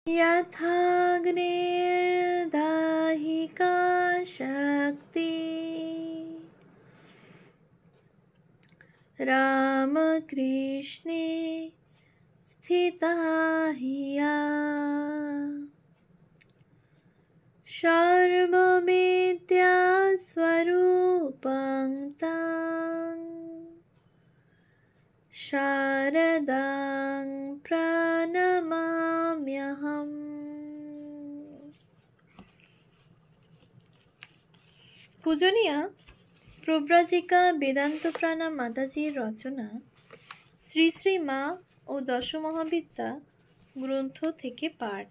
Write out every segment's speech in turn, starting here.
यथाग्नेर्दाहिका शक्ति रामकृष्णे स्थिता हिया सर्वविद्या स्वरूपं तां शारदां प्रणमाम्यहम्। পূজনীয়া প্রব্রাজিকা বেদান্ত প্রাণা মাতাজির রচনা শ্রী শ্রী মা ও দশমহাবিদ্যা গ্রন্থ থেকে পাঠ।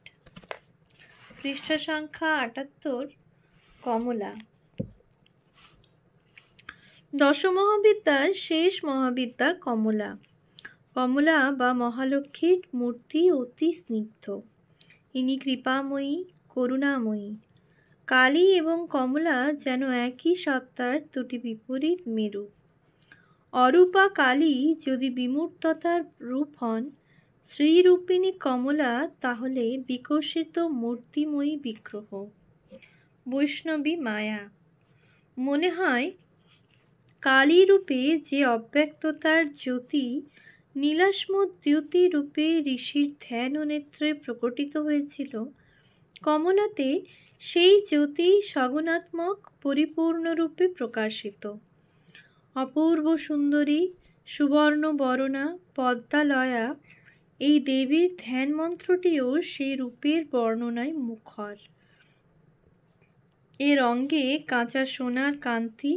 পৃষ্ঠা সংখ্যা ৭৮। কমলা। দশমহাবিদ্যার শেষ মহাবিদ্যা কমলা। কমলা বা মহালক্ষ্মীর মূর্তি অতি স্নিগ্ধ। ইনি কৃপাময়ী, করুণাময়ী। কালী এবং কমলা যেন একই সত্তার দুটি বিপরীত মেরু। অরূপা কালী যদি বিমূর্ততার রূপ হন, শ্রীরূপিণী কমলা তাহলে বিকশিত মূর্তিময়ী বিগ্রহ, বৈষ্ণবী মায়া। মনে হয় কালী রূপে যে অব্যক্ততার জ্যোতি নীলাশ্ম দ্যুতি রূপে ঋষির ধ্যান ও নেত্রে প্রকটিত হয়েছিল, কমলাতে সেই জ্যোতি সগুণাত্মক পরিপূর্ণরূপে প্রকাশিত। অপূর্ব সুন্দরী, সুবর্ণ বরণা, পদ্মালয়া এই দেবীর ধ্যান মন্ত্রটিও সেই রূপের বর্ণনায় মুখর। এর অঙ্গে কাঁচা সোনার কান্তি,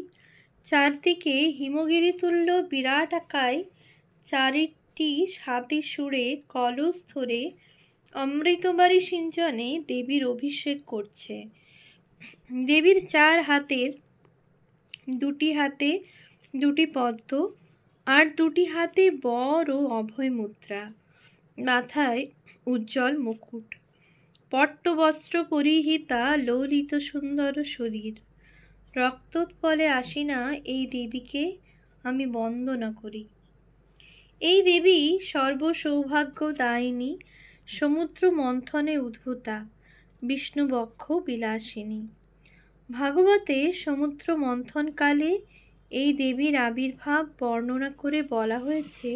চারদিকে হিমগিরিতুল্য বিরাটাকায় চারিটি হাতি সুরে কলস ধরে অমৃতবারী সিঞ্চনে দেবীর অভিষেক করছে। দেবীর চার হাতের দুটি হাতে দুটি পদ্ম, আর দুটি হাতে বর ও অভয় মুদ্রা, মাথায় উজ্জ্বল মুকুট, পট্টবস্ত্র পরিহিতা ললিত সুন্দর শরীর। রক্তোৎপলে আসিনা এই দেবীকে আমি বন্দনা করি। এই দেবী সর্বসৌভাগ্য দায়িনী, সমুদ্র মন্থনে উদ্ভূতা, বিষ্ণুবক্ষ বিলাসিনী। ভাগবতে সমুদ্র মন্থনকালে এই দেবীর আবির্ভাব বর্ণনা করে বলা হয়েছে,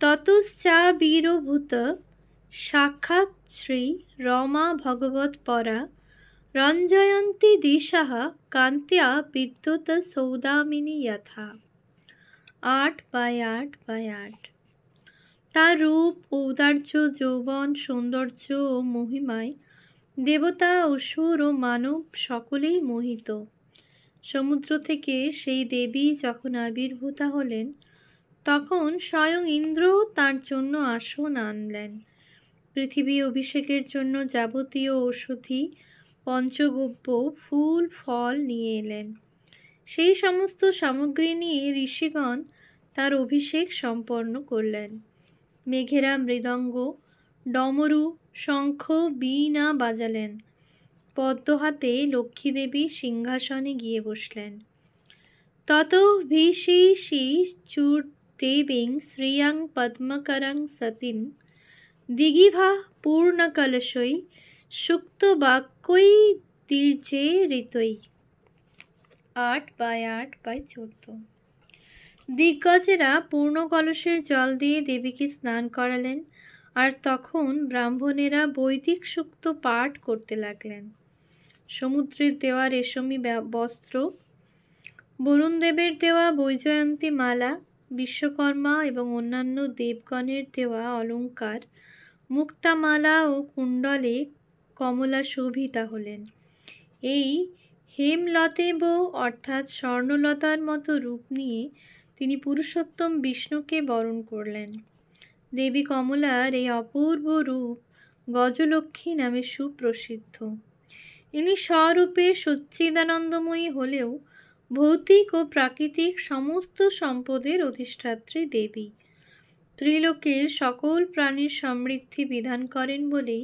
ততশ্চাবির্ভূত সাক্ষাৎ শ্রী রমা ভগবৎ পরা রঞ্জয়ন্তী দিশাঃ কান্ত্যা বিদ্যুৎ সৌদামিনী যথা। ৮/৮/৮। তার রূপ, ঔদার্য, যৌবন, সৌন্দর্য ও মহিমায় দেবতা, অসুর ও মানব সকলেই মোহিত। সমুদ্র থেকে সেই দেবী যখন আবির্ভূতা হলেন, তখন স্বয়ং ইন্দ্র তার জন্য আসন আনলেন। পৃথিবী অভিষেকের জন্য যাবতীয় ঔষধি, পঞ্চগব্য, ফুল ফল নিয়ে এলেন। সেই সমস্ত সামগ্রী নিয়ে ঋষিগণ তার অভিষেক সম্পন্ন করলেন। মেঘেরা মৃদঙ্গ, ডমরু, শঙ্খ, বীণা বাজালেন। পদ্ম হাতে লক্ষ্মীদেবী সিংহাসনে গিয়ে বসলেন। ততঃ ভিষিষি চূর্দেবীং শ্রিয়াং পদ্মকরং সতীং দিগিভাঃ পূর্ণকলশৈ সুক্তবাক্যৈর্দীর্ঘে ঋতৈ। ৮/৮/১৪। দিগ্গজেরা পূর্ণ কলসের জল দিয়ে দেবীকে স্নান করালেন, আর তখন ব্রাহ্মণেরা বৈদিক সূক্ত পাঠ করতে লাগলেন। সমুদ্রের দেওয়া রেশমি বস্ত্র, বরুণদেবের দেওয়া বৈজয়ন্তী মালা, বিশ্বকর্মা এবং অন্যান্য দেবগণের দেওয়া অলঙ্কার, মুক্তামালা ও কুণ্ডলে কমলা শোভিতা হলেন। এই হেমলতেব অর্থাৎ স্বর্ণলতার মতো রূপ নিয়ে তিনি পুরুষোত্তম বিষ্ণুকে বরণ করলেন। দেবী কমলার এই অপূর্ব রূপ গজলক্ষ্মী নামে সুপ্রসিদ্ধ। ইনি স্বরূপে সচ্চিদানন্দময়ী হলেও ভৌতিক ও প্রাকৃতিক সমস্ত সম্পদের অধিষ্ঠাত্রী দেবী। ত্রিলোকের সকল প্রাণীর সমৃদ্ধি বিধান করেন বলেই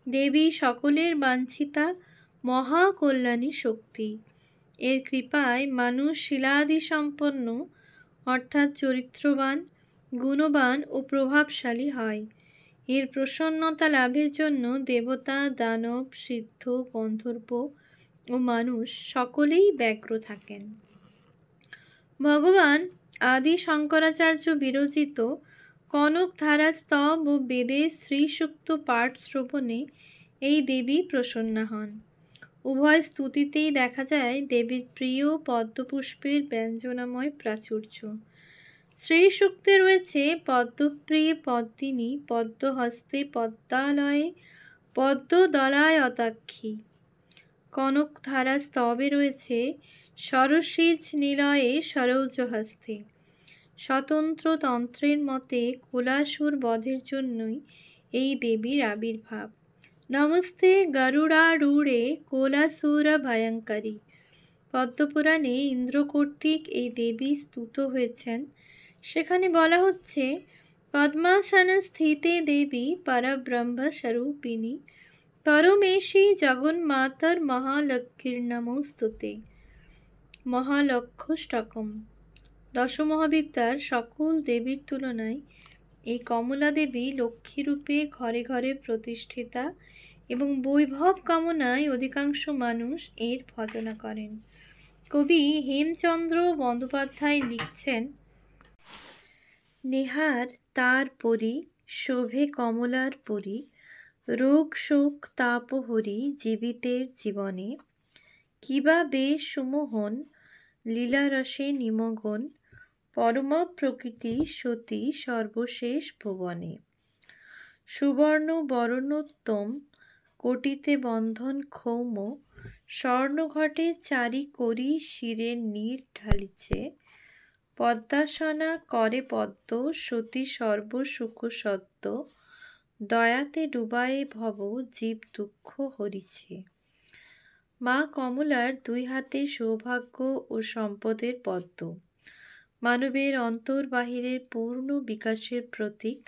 দেবী সকলের বাঞ্ছিতা মহাকল্যাণী শক্তি। এর কৃপায় মানুষ শিলাদি সম্পন্ন অর্থাৎ চরিত্রবান, গুণবান ও প্রভাবশালী হয়। এর প্রসন্নতা লাভের জন্য দেবতা, দানব, সিদ্ধ, গন্ধর্ব ও মানুষ সকলেই ব্যগ্র থাকেন। ভগবান আদি শঙ্করাচার্য বিরচিত কনক ধারা স্তব ও বেদে শ্রীসূক্ত পাঠ শ্রবণে এই দেবী প্রসন্না হন। উভয় স্তুতিতেই দেখা যায় দেবীর প্রিয় পদ্মপুষ্পের ব্যঞ্জনাময় প্রাচুর্য। শ্রীসূক্তে রয়েছে পদ্মপ্রিয়ে পদ্মিনী, পদ্মহস্তে পদ্মালয়ে পদ্মদলায়তাক্ষী। কনক ধারা স্তবে রয়েছে সরসীজ নিলয়ে সরৌজহস্তে। স্বতন্ত্র তন্ত্রের মতে কোলাসুর বধের জন্যই এই দেবীর আবির্ভাব। নমস্তে গরুড়ারূঢ়ে কোলাসুর ভয়ঙ্করী। পদ্মপুরাণে ইন্দ্র কর্তৃক এই দেবী স্তুত হয়েছেন। সেখানে বলা হচ্ছে, পদ্মাসনে স্থিতে দেবী পরব্রহ্ম স্বরূপিণী পরমেশী জগন্মাতার মহালক্ষ্মীর্নমস্তুতে। মহালক্ষ্যষ্টকম। দশমহাবিদ্যার সকল দেবীর তুলনায় এই কমলা দেবী লক্ষ্মীরূপে ঘরে ঘরে প্রতিষ্ঠিতা এবং বৈভব কামনায় অধিকাংশ মানুষ এর ভজনা করেন। কবি হেমচন্দ্র বন্দ্যোপাধ্যায় লিখছেন, নেহার তার পরি শোভে কমলার পরি, রোগ শোক তাপহরি জীবিতের জীবনে, কিবা বেশ সুমোহন লীলারসে নিমগন, পরমা প্রকৃতি সতী সর্বশেষ ভুবনে। সুবর্ণ বরণোত্তম কোটিতে বন্ধন ক্ষৌম, স্বর্ণঘটে চারি করি শিরের নীর ঢালিছে, পদ্মাসনা করে পদ্ম সতী সর্বসুখ সত্য, দয়াতে ডুবায়ে ভব জীব দুঃখ হরিছে। মা কমলার দুই হাতে সৌভাগ্য ও সম্পদের পদ্ম, মানবের অন্তর বাহিরের পূর্ণ বিকাশের প্রতীক,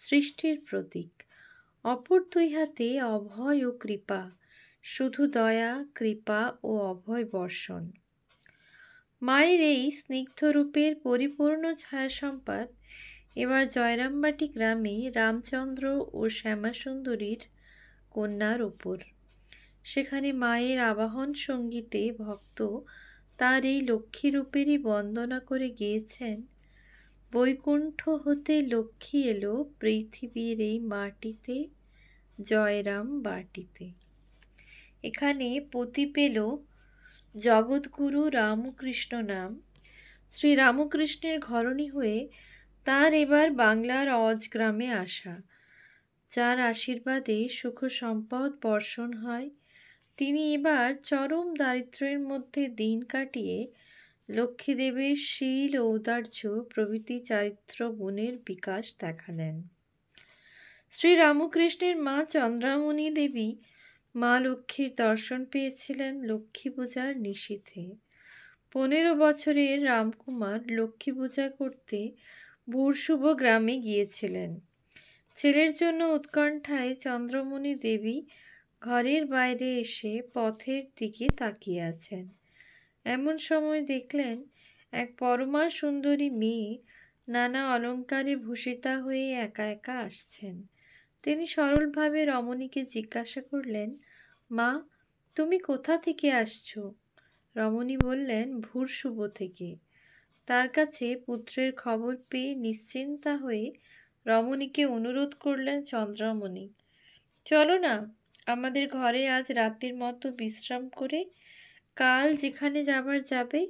সৃষ্টির প্রতীক। অপর দুই হাতে অভয় ও কৃপা, শুধু দয়া, কৃপা ও অভয় বর্ষণ। মায়ের এই স্নিগ্ধ রূপের পরিপূর্ণ ছায়া সম্পাদ এবার জয়রামবাটি গ্রামে রামচন্দ্র ও শ্যামাসুন্দরীর কন্যার ওপর। সেখানে মায়ের আবাহন সঙ্গীতে ভক্ত তার এই লক্ষ্মী রূপেরই বন্দনা করে গেয়েছেন, বৈকুণ্ঠ হতে লক্ষ্মী এলো পৃথিবীর এই মাটিতে, জয়রাম বাটিতে। এখানে পতি পেল জগৎগুরু রামকৃষ্ণ নাম। শ্রী রামকৃষ্ণের ঘরণী হয়ে তার এবার বাংলার অজ গ্রামে আসা। যার আশীর্বাদে সুখ সম্পদ বর্ষণ হয়, তিনি এবার চরম দারিদ্র্যের মধ্যে দিন কাটিয়ে লক্ষ্মীদেবীর শীল, ঔদার্য প্রভৃতি চারিত্র গুণের বিকাশ দেখালেন। শ্রী রামকৃষ্ণের মা চন্দ্রামণি দেবী মা লক্ষ্মীর দর্শন পেয়েছিলেন লক্ষ্মী পূজার নিশীথে। 15 বছরের রামকুমার লক্ষ্মী পূজা করতে ভুরশুভ গ্রামে গিয়েছিলেন। ছেলের জন্য উৎকণ্ঠায় চন্দ্রমণি দেবী ঘরের বাইরে এসে পথের দিকে তাকিয়ে আছেন। এমন সময় দেখলেন এক পরমা সুন্দরী মেয়ে নানা অলঙ্কারে ভূষিতা হয়ে একা একা আসছেন। তিনি সরলভাবে রমণীকে জিজ্ঞাসা করলেন, মা, তুমি কোথা থেকে আসছো? রমণী বললেন, ভুরশুভ থেকে। তার কাছে পুত্রের খবর পেয়ে নিশ্চিন্তা হয়ে রমণীকে অনুরোধ করলেন চন্দ্রমণি, চলো না, আমাদের ঘরে আজ রাতের মতো বিশ্রাম করে কাল যেখানে যাবার যাবে।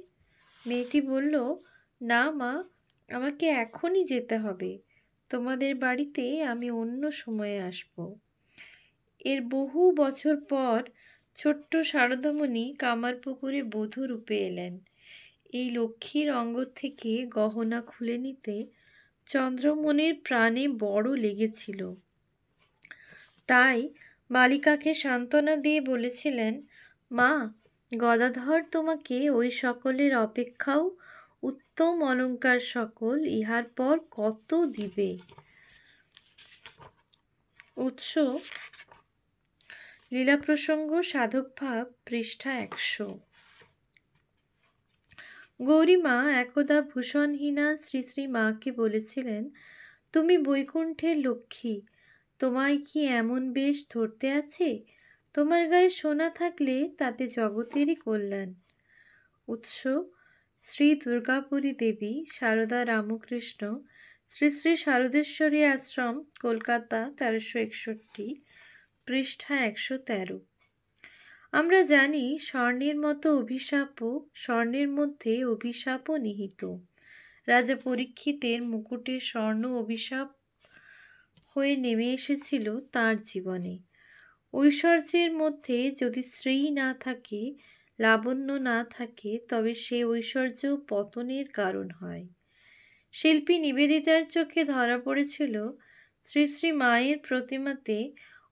মেয়েটি বলল, না মা, আমাকে এখনই যেতে হবে। তোমাদের বাড়িতে আমি অন্য সময়ে আসব। এর বহু বছর পর ছোট্ট শারদামণি কামারপুকুরে বধূ রূপে এলেন। এই লক্ষ্মীর অঙ্গ থেকে গহনা খুলে নিতে চন্দ্রমণির প্রাণে বড় লেগেছিল। তাই বালিকাকে সান্ত্বনা দিয়ে বলেছিলেন, মা, গদাধর তোমাকে ওই সকলের অপেক্ষাও উত্তম অলঙ্কার সকল ইহার পর কত দিবে। উৎস লীলা প্রসঙ্গ সাধক ভাব, পৃষ্ঠা 100। গৌরীমা একদা ভূষণহীনা শ্রী শ্রী মাকে বলেছিলেন, তুমি বৈকুণ্ঠের লক্ষ্মী, তোমায় কি এমন বেশ ধরতে আছে? তোমার গায়ে সোনা থাকলে তাতে জগতেরই কল্যাণ। উৎস: শ্রী দুর্গাপুরী দেবী সারদা রামকৃষ্ণ, শ্রী শ্রী শারদেশ্বরী আশ্রম, কলকাতা, 1361, পৃষ্ঠা 113। আমরা জানি স্বর্ণের মতো অভিশাপও, স্বর্ণের মধ্যে অভিশাপও নিহিত। রাজা পরীক্ষিতের মুকুটে স্বর্ণ অভিশাপ হয়ে নেমে এসেছিল তার জীবনে। ঐশ্বর্যের মধ্যে যদি শ্রী না থাকে, লাবণ্য না থাকে, তবে সে ঐশ্বর্য পতনের কারণ হয়। শিল্পী নিবেদিতার চোখে ধরা পড়েছিল শ্রী শ্রী মায়ের প্রতিমাতে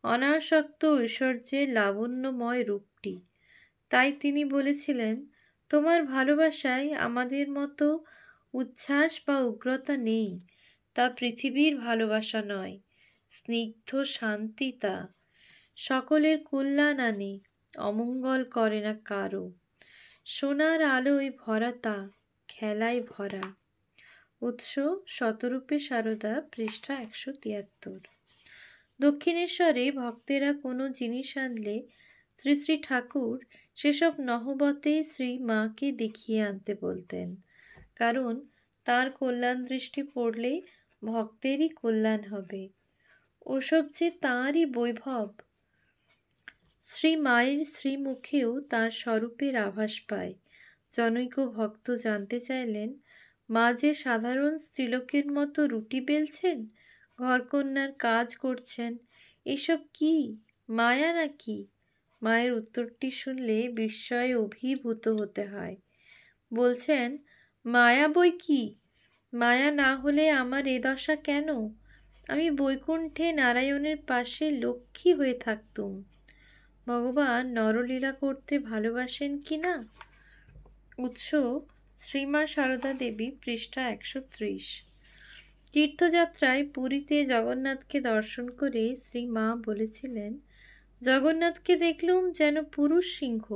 অনাসক্ত ঐশ্বর্যের লাবণ্যময় রূপটি। তাই তিনি বলেছিলেন, তোমার ভালোবাসায় আমাদের মতো উচ্ছ্বাস বা উগ্রতা নেই, তা পৃথিবীর ভালোবাসা নয়, স্নিগ্ধ শান্তি তা। সকলের কল্যাণ আনে, অমঙ্গল করে না কারো। সোনার আলোয় ভরা তা, খেলায় ভরা। উৎস: শতরূপে সারদা, পৃষ্ঠা 173। দক্ষিণেশ্বরে ভক্তেরা কোনো জিনিস আনলে শ্রী শ্রী ঠাকুর সেসব নহবতে শ্রী মাকে দেখিয়ে আনতে বলতেন, কারণ তার কল্যাণ দৃষ্টি পড়লে ভক্তেরই কল্যাণ হবে। ওসব যে তাঁরই বৈভব। শ্রী মায়ের শ্রীমুখেও তাঁর স্বরূপের আভাস পায়। জনৈক ভক্ত জানতে চাইলেন, মা যে সাধারণ স্ত্রীলোকের মতো রুটি বেলছেন, ঘরকন্যার কাজ করছেন, এসব কি মায়া নাকি? মায়ের উত্তরটি শুনলে বিস্ময়ে অভিভূত হতে হয়। বলছেন, মায়া বই কি? মায়া না হলে আমার এ দশা কেন? আমি বৈকুণ্ঠে নারায়ণের পাশে লক্ষ্মী হয়ে থাকতুম। ভগবান নরলীলা করতে ভালোবাসেন কি না? উৎস: শ্রীমা সারদা দেবী, পৃষ্ঠা 130। তীর্থযাত্রায় পুরীতে জগন্নাথকে দর্শন করে শ্রী মা বলেছিলেন, জগন্নাথকে দেখলুম যেন পুরুষ সিংহ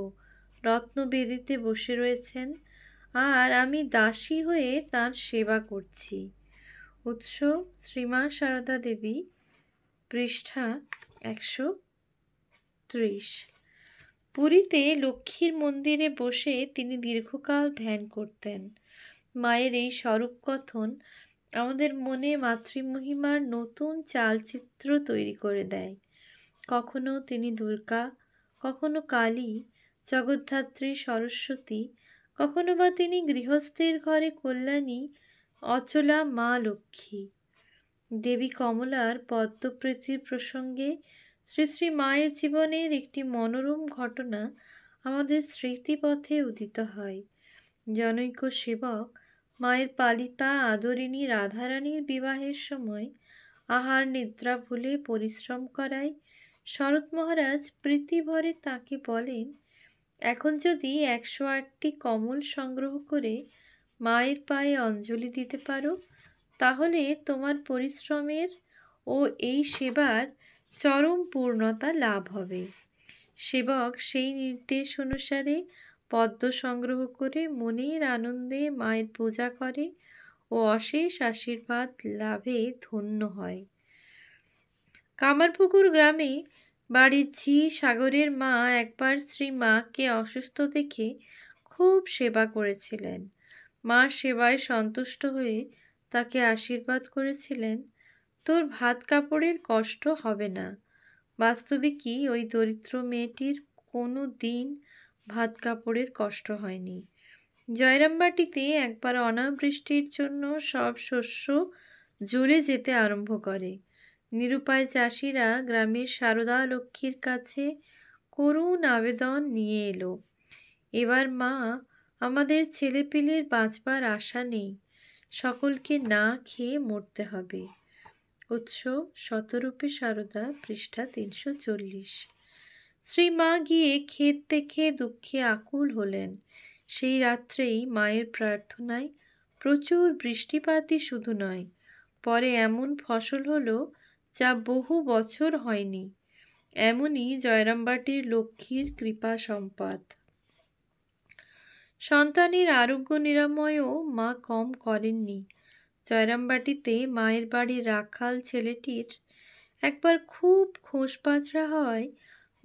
রত্নবেদিতে বসে রয়েছেন, আর আমি দাসী হয়ে তাঁর সেবা করছি। উৎস: শ্রীমা সারদা দেবী, পৃষ্ঠা 130। পুরীতে লক্ষ্মীর মন্দিরে বসে তিনি দীর্ঘকাল ধ্যান করতেন। মায়ের এই স্বরূপ কথন আমাদের মনে মাতৃমহিমার নতুন চালচিত্র তৈরি করে দেয়। কখনো তিনি দুর্গা, কখনো কালী, জগদ্ধাত্রী সরস্বতী, কখনো বা তিনি গৃহস্থের ঘরে কল্যাণী অচলা মা লক্ষ্মী। দেবী কমলার পদ্মপ্রীতির প্রসঙ্গে শ্রী শ্রী মায়ের জীবনের একটি মনোরম ঘটনা আমাদের স্মৃতিপথে উদিত হয়। জনৈক সেবক মায়ের পালিতা আদরিণী রাধারানীর বিবাহের সময় আহার নিদ্রা ভুলে পরিশ্রম করায় শরৎ মহারাজ প্রীতিভরে তাকে বলেন, এখন যদি 108টি কমল সংগ্রহ করে মায়ের পায়ে অঞ্জলি দিতে পারো, তাহলে তোমার পরিশ্রমের ও এই সেবার চরম পূর্ণতা লাভ হবে। সেবক সেই নির্দেশ অনুসারে পদ্ম সংগ্রহ করে মনের আনন্দে মায়ের পূজা করে ও অশেষ আশীর্বাদ লাভে ধন্য হয়। কামারপুকুর গ্রামে বাড়ির ঝি সাগরের মা একবার শ্রী মাকে অসুস্থ দেখে খুব সেবা করেছিলেন। মা সেবায় সন্তুষ্ট হয়ে তাকে আশীর্বাদ করেছিলেন, তোর ভাত কাপড়ের কষ্ট হবে না। বাস্তবিকই ওই দরিদ্র মেয়েটির কোনো দিন ভাত কাপড়ের কষ্ট হয়নি। জয়রামবাটিতে একবার অনাবৃষ্টির জন্য সব শস্য জ্বলে যেতে আরম্ভ করে। নিরুপায় চাষিরা গ্রামের সারদা লক্ষ্মীর কাছে করুণ আবেদন নিয়ে এলো, এবার মা, আমাদের ছেলেপিলের বাঁচবার আশা নেই, সকলকে না খেয়ে মরতে হবে। উৎস: শতরূপে সারদা, পৃষ্ঠা 340। শ্রী মা গিয়ে ক্ষেত দেখে দুঃখে আকুল হলেন। সেই রাত্রেই মায়ের প্রার্থনায় প্রচুর বৃষ্টিপাতই শুধু নয়, পরে এমন ফসল হলো যা বহু বছর হয়নি। এমনই জয়রামবাটির লক্ষ্মীর কৃপা সম্পাদ। সন্তানের আরোগ্য নিরাময়ও মা কম করেননি। জয়রামবাটিতে মায়ের বাড়ির রাখাল ছেলেটির একবার খুব খোসপাঁচড়া হয়,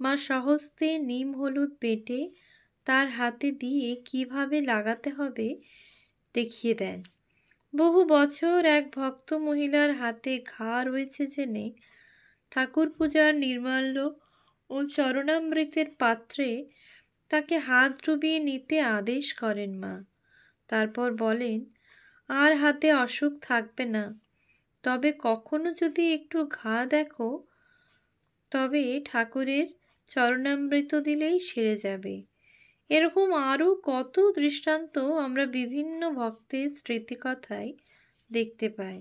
মা সহস্তে নিম হলুদ বেটে তার হাতে দিয়ে কিভাবে লাগাতে হবে দেখিয়ে দেন। বহু বছর এক ভক্ত মহিলার হাতে ঘা রয়েছে জেনে ঠাকুর পূজার নির্মাল্য ও চরণামৃতের পাত্রে তাকে হাত ডুবিয়ে নিতে আদেশ করেন মা। তারপর বলেন, আর হাতে অসুখ থাকবে না, তবে কখনো যদি একটু ঘা দেখো তবে ঠাকুরের চরণামৃত দিলেই সেরে যাবে। এরকম আরও কত দৃষ্টান্ত আমরা বিভিন্ন ভক্তের স্মৃতিকথায় দেখতে পাই।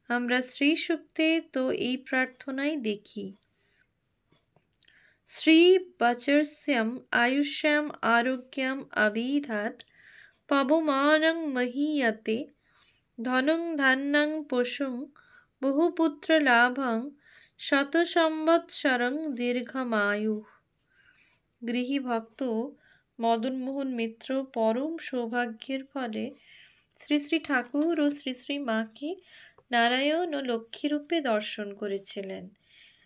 আমরা শ্রী সূক্তে তো এই প্রার্থনাই দেখি, শ্রী বচস্যম আয়ুষ্যাম আরোগ্যম অবিধাত পবমানং মহীয়তে ধনং ধান্যং পশুং বহুপুত্র লাভং শত সংবৎসরং দীর্ঘমায়ু। গৃহী ভক্ত মদনমোহন মিত্র পরম সৌভাগ্যের ফলে শ্রী শ্রী ঠাকুর ও শ্রী শ্রী মাকে নারায়ণ ও লক্ষ্মীরূপে দর্শন করেছিলেন।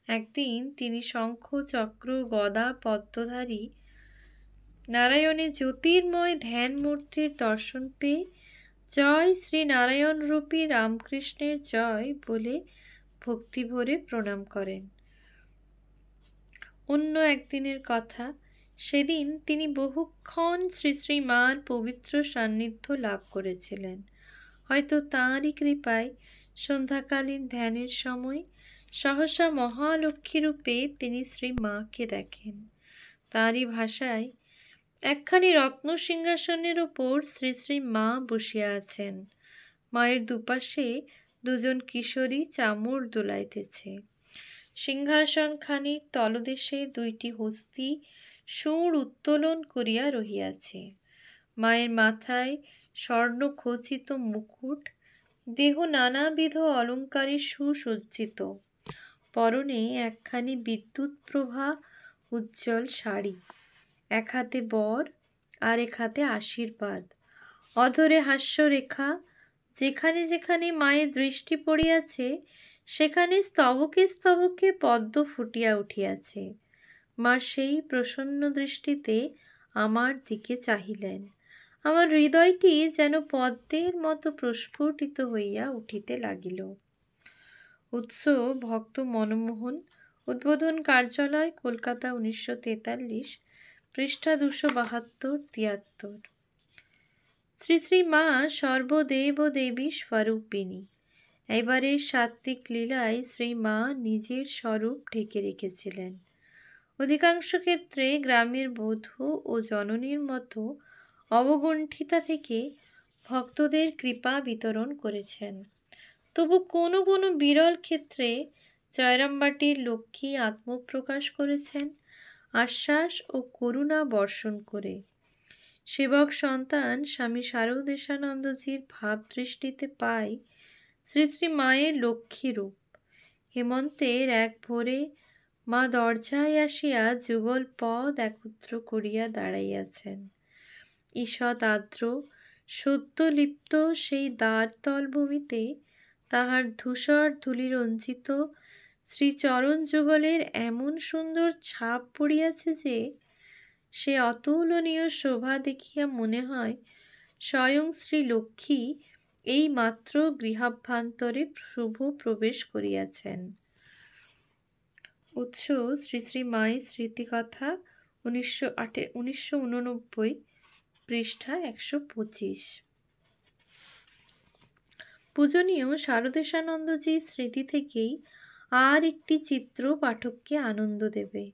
একদিন তিনি শঙ্খ চক্র গদা পদ্মধারী নারায়ণের জ্যোতির্ময় ধ্যান মূর্তির দর্শন পেয়ে জয় শ্রী নারায়ণ রূপী রামকৃষ্ণের জয় বলে ভক্তি ভরে প্রণাম করেন। অন্য একদিনের কথা, সেদিন তিনি বহুক্ষণ শ্রী শ্রী মার পবিত্র সান্নিধ্য লাভ করেছিলেন। হয়তো তাঁরই কৃপায় সন্ধ্যাকালীন ধ্যানের সময় সহসা মহালক্ষ্মী রূপে তিনি শ্রী মাকে দেখেন। তাঁরই ভাষায়, একখানি রত্ন সিংহাসনের উপর শ্রী শ্রী মা বসিয়া আছেন। মায়ের দুপাশে দুজন কিশোরী চামর দোলাইতেছে। সিংহাসনখানির তলদেশে দুইটি হস্তি সুর উত্তোলন করিয়া রহিয়াছে। মায়ের মাথায় স্বর্ণ খচিত মুকুট, দেহ নানাবিধ অলঙ্কারে সুসজ্জিত, পরনে একখানি বিদ্যুৎ প্রভা উজ্জ্বল শাড়ি, এক হাতে বর আর এক হাতে আশীর্বাদ, অধরে হাস্যরেখা। যেখানে যেখানে মায়ের দৃষ্টি পড়িয়াছে সেখানে স্তবকে স্তবকে পদ্ম ফুটিয়া উঠিয়াছে। মা সেই প্রসন্ন দৃষ্টিতে আমার দিকে চাহিলেন। আমার হৃদয়টি যেন পদ্মের মতো প্রস্ফুটিত হইয়া উঠিতে লাগিল। উৎস ভক্ত মনমোহন, উদ্বোধন কার্যালয়, কলকাতা, 1943, পৃষ্ঠা 272-73। শ্রী শ্রী মা সর্বদেব দেবী স্বরূপিণী। এবারের সাত্ত্বিক লীলায় শ্রী মা নিজের স্বরূপ ঢেকে রেখেছিলেন। অধিকাংশ ক্ষেত্রে গ্রামের বধূ ও জননীর মতো অবগুণ্ঠিতা থেকে ভক্তদের কৃপা বিতরণ করেছেন। তবু কোনো কোনো বিরল ক্ষেত্রে জয়রামবাটির লক্ষ্মী আত্মপ্রকাশ করেছেন আশ্বাস ও করুণা বর্ষণ করে। সেবক সন্তান স্বামী শারদেশানন্দজির ভাব দৃষ্টিতে পাই শ্রী শ্রী মায়ের লক্ষ্মী রূপ। হেমন্তের এক ভোরে মা দরজায় আসিয়া যুগল পদ একত্র করিয়া দাঁড়াইয়াছেন। ঈষৎ আর্দ্র সদ্যলিপ্ত সেই দ্বারতল ভূমিতে তাহার ধূসর ধূলিরঞ্জিত শ্রীচরণ যুগলের এমন সুন্দর ছাপ পড়িয়াছে যে সে অতুলনীয় শোভা দেখিয়া মনে হয় স্বয়ং শ্রী লক্ষ্মী এই মাত্র গৃহাভ্যন্তরে শুভ প্রবেশ করিয়াছেন। উৎস শ্রী শ্রী মায়ের স্মৃতিকথা, 1989, পৃষ্ঠা 125। পূজনীয় শারদেশানন্দজির স্মৃতি থেকেই আর একটি চিত্র পাঠককে আনন্দ দেবে।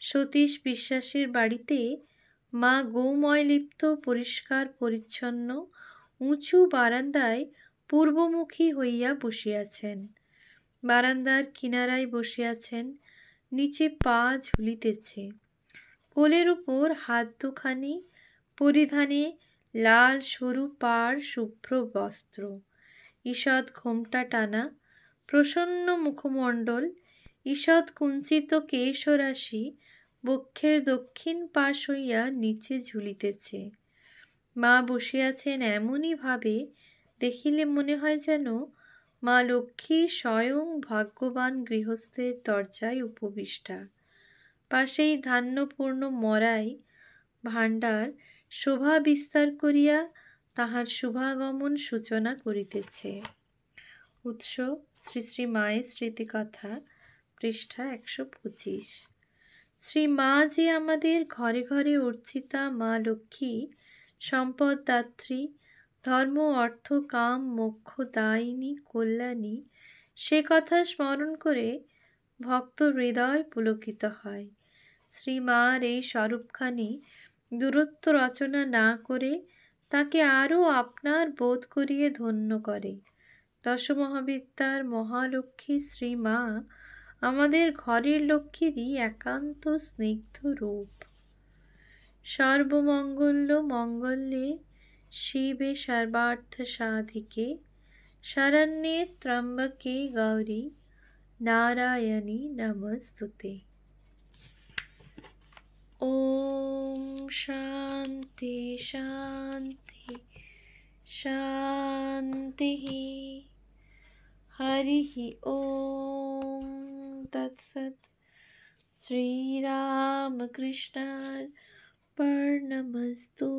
সতীশ বিশ্বাসের বাড়িতে মা গৌময় লিপ্ত পরিষ্কার পরিচ্ছন্ন উঁচু বারান্দায় পূর্বমুখী হইয়া বসিয়াছেন। বারান্দার কিনারায় বসিয়াছেন, নিচে পা ঝুলিতেছে, কোলের উপর হাত দুখানি, পরিধানে লাল সরু পাড় শুভ্র বস্ত্র, ঈষৎ ঘোমটা টানা, প্রসন্ন মুখমণ্ডল, ঈষৎ কুঞ্চিত কেশরাশি বক্ষের দক্ষিণ পাশ হইয়া নিচে ঝুলিতেছে। মা বসিয়াছেন এমনই ভাবে দেখিলে মনে হয় যেন মা লক্ষ্মী স্বয়ং ভাগ্যবান গৃহস্থের দরজায় উপবিষ্টা। পাশেই ধান্যপূর্ণ মরাই ভাণ্ডার শোভা বিস্তার করিয়া তাহার শুভাগমন সূচনা করিতেছে। উৎস শ্রী শ্রী মায়ের স্মৃতিকথা, পৃষ্ঠা 125। শ্রী মা যে আমাদের ঘরে ঘরে অর্চিতা মা লক্ষ্মী, সম্পদদাত্রী, ধর্ম অর্থ কাম মোক্ষ দায়িনী কল্যাণী, সে কথা স্মরণ করে ভক্ত হৃদয় পুলকিত হয়। শ্রী মার এই স্বরূপখানি দূরত্ব রচনা না করে তাকে আরও আপনার বোধ করিয়ে ধন্য করে। দশমহাবিদ্যার মহালক্ষ্মী শ্রী মা আমাদের ঘরের লক্ষ্মীরই একান্ত স্নিগ্ধ রূপ। সর্বমঙ্গল্য মঙ্গলে শিবে সর্বার্থ সাধিকে, শরণ্যে ত্র্যম্বকে গৌরী নারায়ণী নমস্তুতে। ওম শান্তি শান্তি শান্তি। হরিঃ ওম তৎসৎ। শ্রীরামকৃষ্ণার্পণমস্তু।